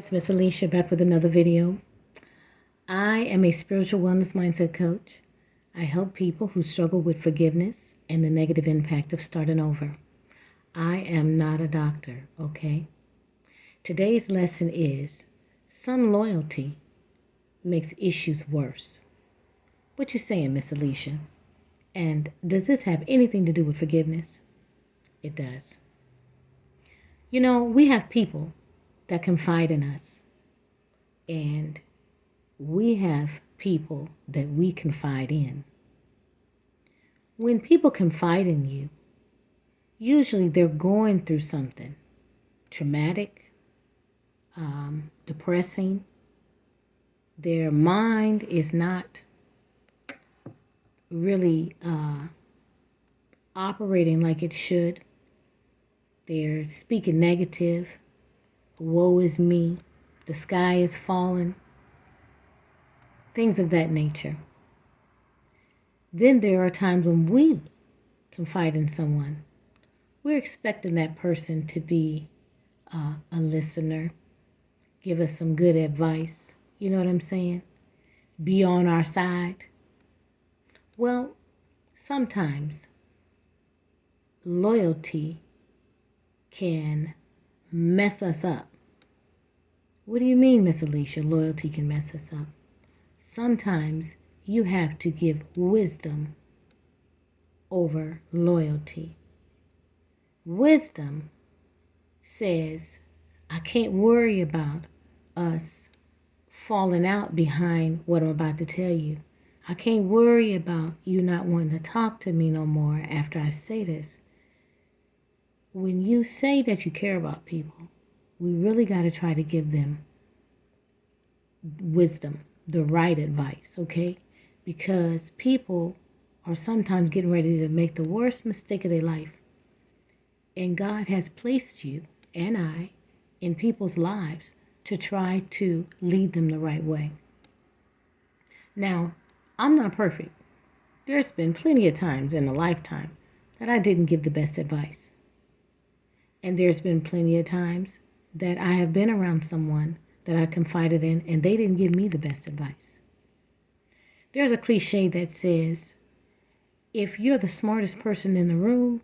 It's Miss Alicia back with another video. I am a spiritual wellness mindset coach. I help people who struggle with forgiveness and the negative impact of starting over. I am not a doctor, okay? Today's lesson is some loyalty makes issues worse. What you saying, Miss Alicia? And does this have anything to do with forgiveness? It does. You know, we have people that confide in us, and we have people that we confide in. When people confide in you, usually they're going through something traumatic, depressing. Their mind is not really operating like it should. They're speaking negative. Woe is me. The sky is falling. Things of that nature. Then there are times when we confide in someone. We're expecting that person to be a listener, give us some good advice. You know what I'm saying? Be on our side. Well, sometimes loyalty can mess us up. What do you mean, Miss Alicia? Loyalty can mess us up. Sometimes you have to give wisdom over loyalty. Wisdom says, I can't worry about us falling out behind what I'm about to tell you. I can't worry about you not wanting to talk to me no more after I say this. When you say that you care about people, we really got to try to give them wisdom, the right advice, okay? Because people are sometimes getting ready to make the worst mistake of their life. And God has placed you and I in people's lives to try to lead them the right way. Now, I'm not perfect. There's been plenty of times in a lifetime that I didn't give the best advice. And there's been plenty of times that I have been around someone that I confided in and they didn't give me the best advice. There's a cliche that says, if you're the smartest person in the room,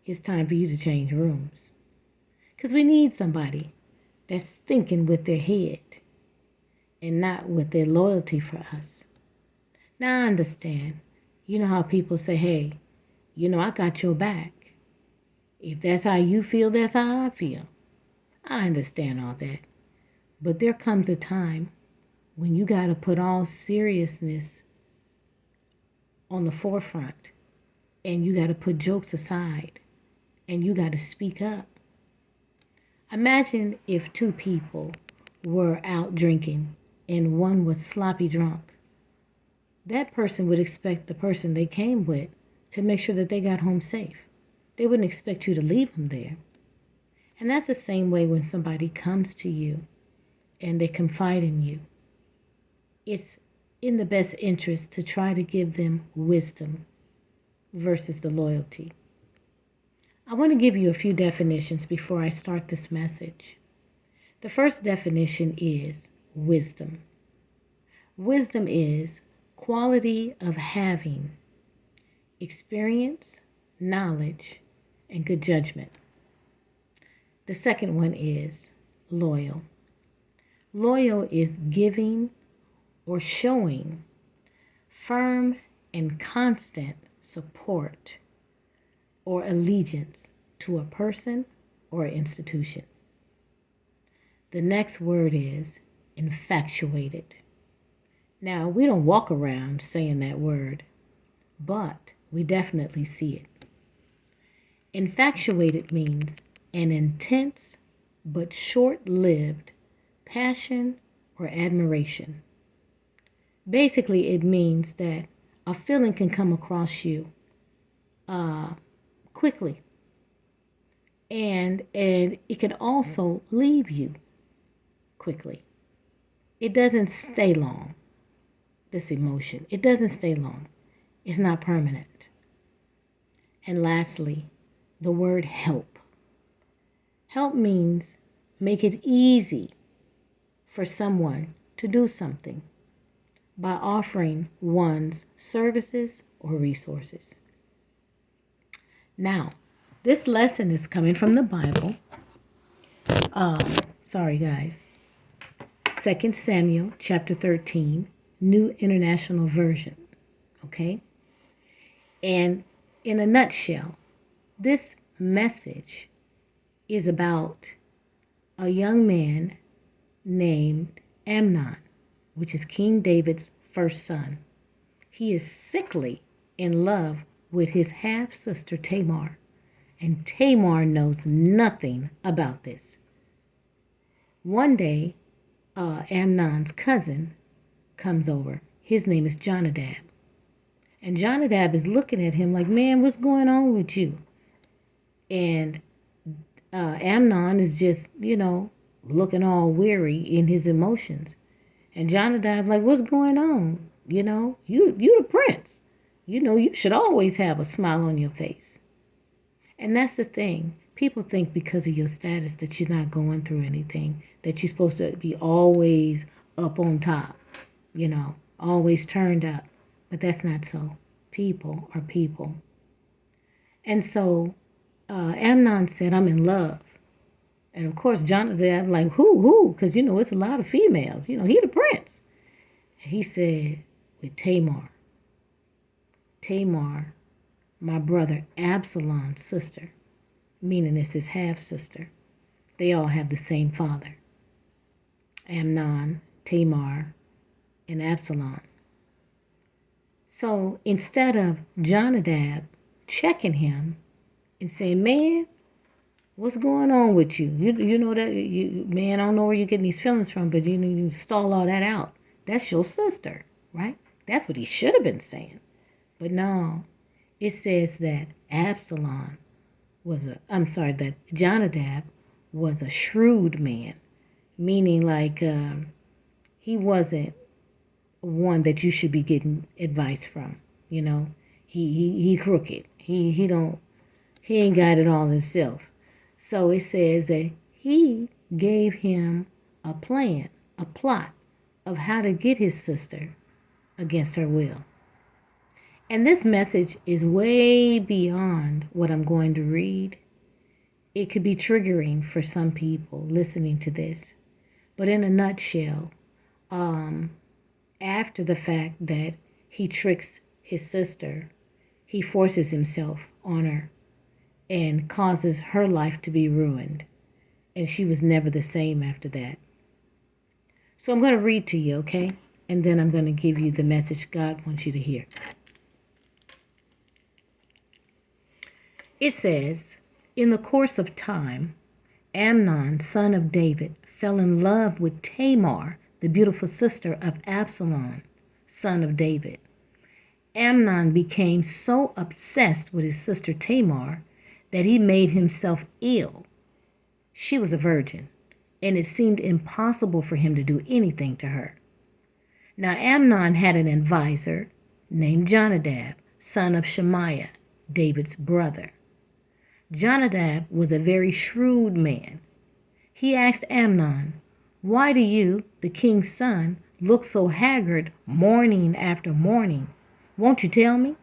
it's time for you to change rooms. Because we need somebody that's thinking with their head and not with their loyalty for us. Now I understand. You know how people say, hey, I got your back. If that's how you feel, that's how I feel. I understand all that. But there comes a time when you got to put all seriousness on the forefront, and you got to put jokes aside, and you got to speak up. Imagine if two people were out drinking and one was sloppy drunk. That person would expect the person they came with to make sure that they got home safe. They wouldn't expect you to leave them there. And that's the same way when somebody comes to you and they confide in you. It's in the best interest to try to give them wisdom versus the loyalty. I want to give you a few definitions before I start this message. The first definition is wisdom. Wisdom is quality of having experience, knowledge, and good judgment. The second one is loyal. Loyal is giving or showing firm and constant support or allegiance to a person or institution. The next word is infatuated. Now, we don't walk around saying that word, but we definitely see it. Infatuated means an intense but short-lived passion or admiration. Basically, it means that a feeling can come across you quickly, and it can also leave you quickly. It doesn't stay long, this emotion. It doesn't stay long. It's not permanent. And lastly, the word help. Help means make it easy for someone to do something by offering one's services or resources. Now, this lesson is coming from the Bible. Sorry, guys. 2 Samuel chapter 13, New International Version. Okay? And in a nutshell, this message is about a young man named Amnon, which is King David's first son. He is sickly in love with his half-sister Tamar, and Tamar knows nothing about this. One day, Amnon's cousin comes over. His name is Jonadab. And Jonadab is looking at him like, man, what's going on with you? And Amnon is just, looking all weary in his emotions. And Jonadab like, what's going on? You the prince. You should always have a smile on your face. And that's the thing. People think because of your status that you're not going through anything, that you're supposed to be always up on top, always turned up. But that's not so. People are people. And so Amnon said, I'm in love. And of course, Jonadab like, who? Because, it's a lot of females. He the prince. And he said, with Tamar. Tamar, my brother Absalom's sister, meaning it's his half-sister. They all have the same father. Amnon, Tamar, and Absalom. So instead of Jonadab checking him and saying, man, what's going on with you? You know that, man, I don't know where you're getting these feelings from, but you stall all that out. That's your sister, right? That's what he should have been saying. But no, it says that that Jonadab was a shrewd man, meaning like he wasn't one that you should be getting advice from. He crooked. He ain't got it all himself. So it says that he gave him a plan, a plot of how to get his sister against her will. And this message is way beyond what I'm going to read. It could be triggering for some people listening to this. But in a nutshell, after the fact that he tricks his sister, he forces himself on her and causes her life to be ruined. And she was never the same after that. So I'm going to read to you, okay? And then I'm going to give you the message God wants you to hear. It says, in the course of time, Amnon, son of David, fell in love with Tamar, the beautiful sister of Absalom, son of David. Amnon became so obsessed with his sister Tamar that he made himself ill. She was a virgin, and it seemed impossible for him to do anything to her. Now Amnon had an advisor named Jonadab, son of Shemaiah, David's brother. Jonadab was a very shrewd man. He asked Amnon, why do you, the king's son, look so haggard morning after morning? Won't you tell me?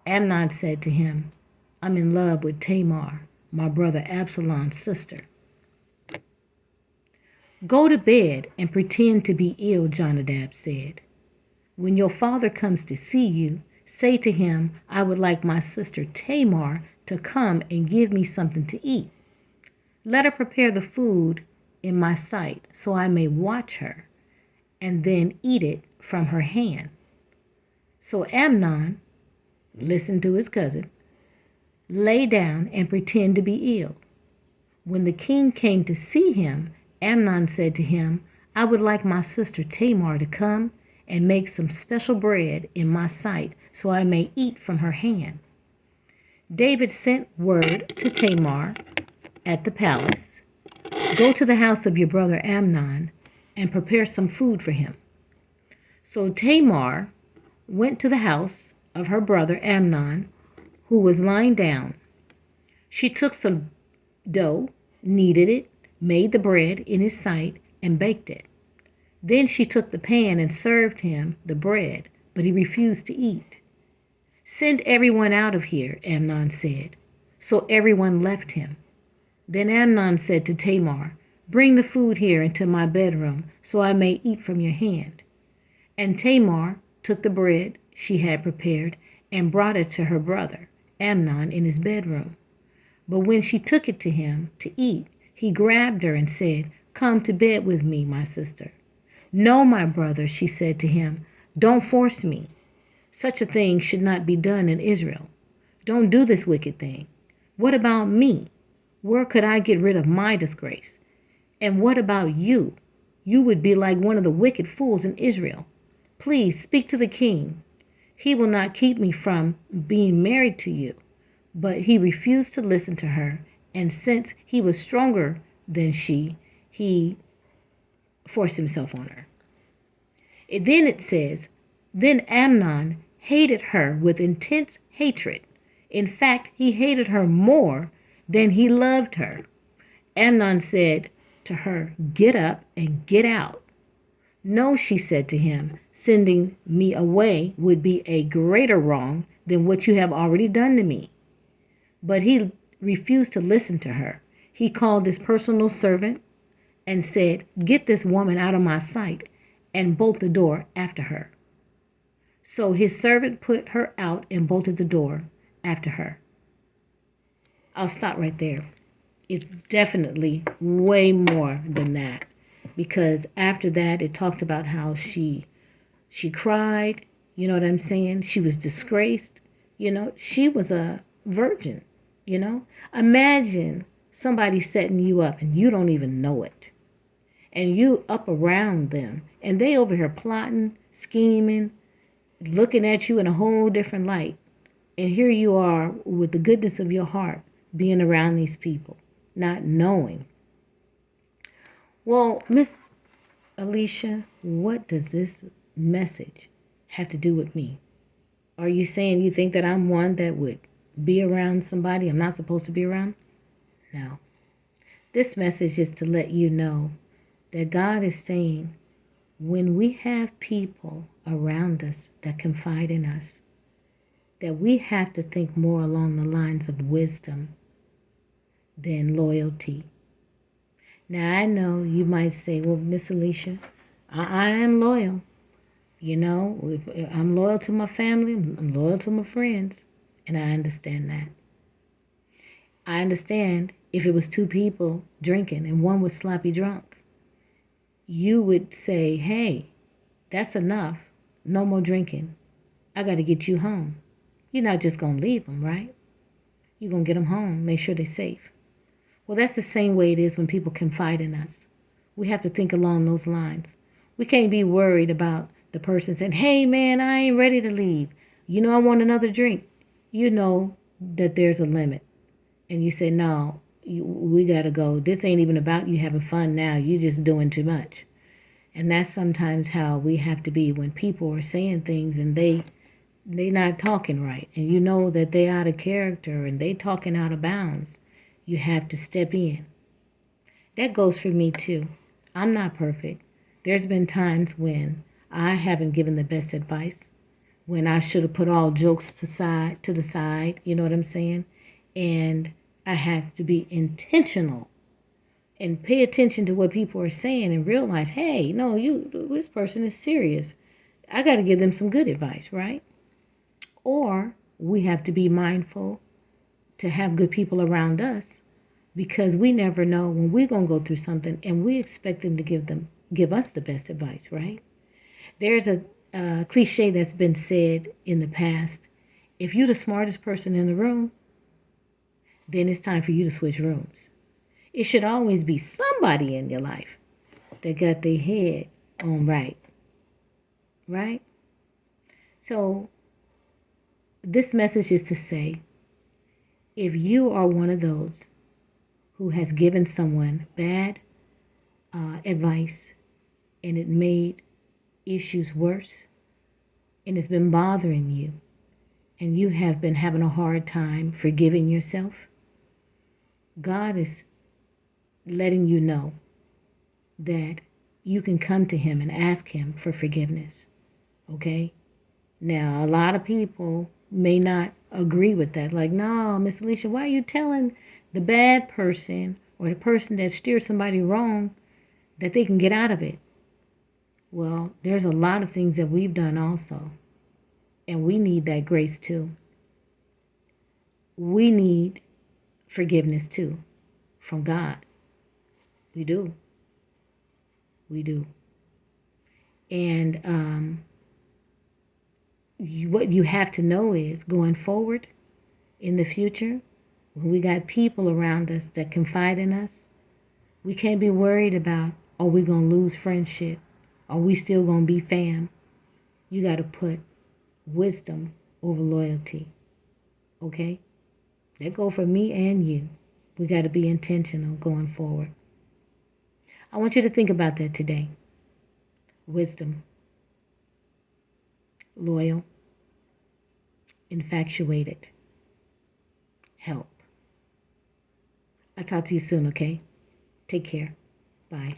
Amnon said to him, I'm in love with Tamar, my brother Absalom's sister. Go to bed and pretend to be ill, Jonadab said. When your father comes to see you, say to him, I would like my sister Tamar to come and give me something to eat. Let her prepare the food in my sight so I may watch her and then eat it from her hand. So Amnon listened to his cousin, lay down and pretend to be ill. When the king came to see him, Amnon said to him, I would like my sister Tamar to come and make some special bread in my sight so I may eat from her hand. David sent word to Tamar at the palace, go to the house of your brother Amnon and prepare some food for him. So Tamar went to the house of her brother Amnon, who was lying down. She took some dough, kneaded it, made the bread in his sight, and baked it. Then she took the pan and served him the bread, but he refused to eat. Send everyone out of here, Amnon said. So everyone left him. Then Amnon said to Tamar, bring the food here into my bedroom so I may eat from your hand. And Tamar took the bread she had prepared and brought it to her brother, Amnon, in his bedroom. But when she took it to him to eat, he grabbed her and said, come to bed with me, my sister. No, my brother, she said to him, don't force me. Such a thing should not be done in Israel. Don't do this wicked thing. What about me? Where could I get rid of my disgrace? And what about you? You would be like one of the wicked fools in Israel. Please speak to the king. He will not keep me from being married to you. But he refused to listen to her, and since he was stronger than she, he forced himself on her. Then it says, then Amnon hated her with intense hatred. In fact, he hated her more than he loved her. Amnon said to her, get up and get out. No, she said to him, sending me away would be a greater wrong than what you have already done to me. But he refused to listen to her. He called his personal servant and said, get this woman out of my sight, and bolt the door after her. So his servant put her out and bolted the door after her. I'll stop right there. It's definitely way more than that, because after that it talked about how she cried, you know what I'm saying? She was disgraced, she was a virgin, Imagine somebody setting you up and you don't even know it. And you up around them and they over here plotting, scheming, looking at you in a whole different light. And here you are with the goodness of your heart being around these people, not knowing. Well, Miss Alicia, what does this message have to do with me? Are you saying you think that I'm one that would be around somebody I'm not supposed to be around? No. This message is to let you know that God is saying when we have people around us that confide in us, that we have to think more along the lines of wisdom than loyalty. Now, I know you might say, well, Miss Alicia, I am loyal. I'm loyal to my family. I'm loyal to my friends. And I understand that. I understand if it was two people drinking and one was sloppy drunk, you would say, hey, that's enough. No more drinking. I got to get you home. You're not just going to leave them, right? You're going to get them home, make sure they're safe. Well, that's the same way it is when people confide in us. We have to think along those lines. We can't be worried about the person saying, hey, man, I ain't ready to leave. I want another drink. You know that there's a limit. And you say, no, we got to go. This ain't even about you having fun now. You're just doing too much. And that's sometimes how we have to be when people are saying things and they not talking right. And you know that they out of character and they talking out of bounds. You have to step in. That goes for me too. I'm not perfect. There's been times when I haven't given the best advice, when I should have put all jokes to the side, you know what I'm saying? And I have to be intentional and pay attention to what people are saying and realize, hey, no, this person is serious. I got to give them some good advice, right? Or we have to be mindful to have good people around us, because we never know when we're going to go through something and we expect them to give us the best advice, right? There's a cliche that's been said in the past. If you're the smartest person in the room, then it's time for you to switch rooms. It should always be somebody in your life that got their head on right. Right? So this message is to say, if you are one of those who has given someone bad advice and it made issues worse and it's been bothering you and you have been having a hard time forgiving yourself, God is letting you know that you can come to him and ask him for forgiveness. Okay? Now, a lot of people may not agree with that. Like, no, Miss Alicia, why are you telling the bad person or the person that steered somebody wrong that they can get out of it? Well, there's a lot of things that we've done also, and we need that grace too. We need forgiveness too from God. We do. We do. And what you have to know is going forward in the future, when we got people around us that confide in us, we can't be worried about, are we going to lose friendship? Are we still going to be fam? You got to put wisdom over loyalty. Okay? That go for me and you. We got to be intentional going forward. I want you to think about that today. Wisdom, loyal, infatuated, help. I'll talk to you soon, okay? Take care. Bye.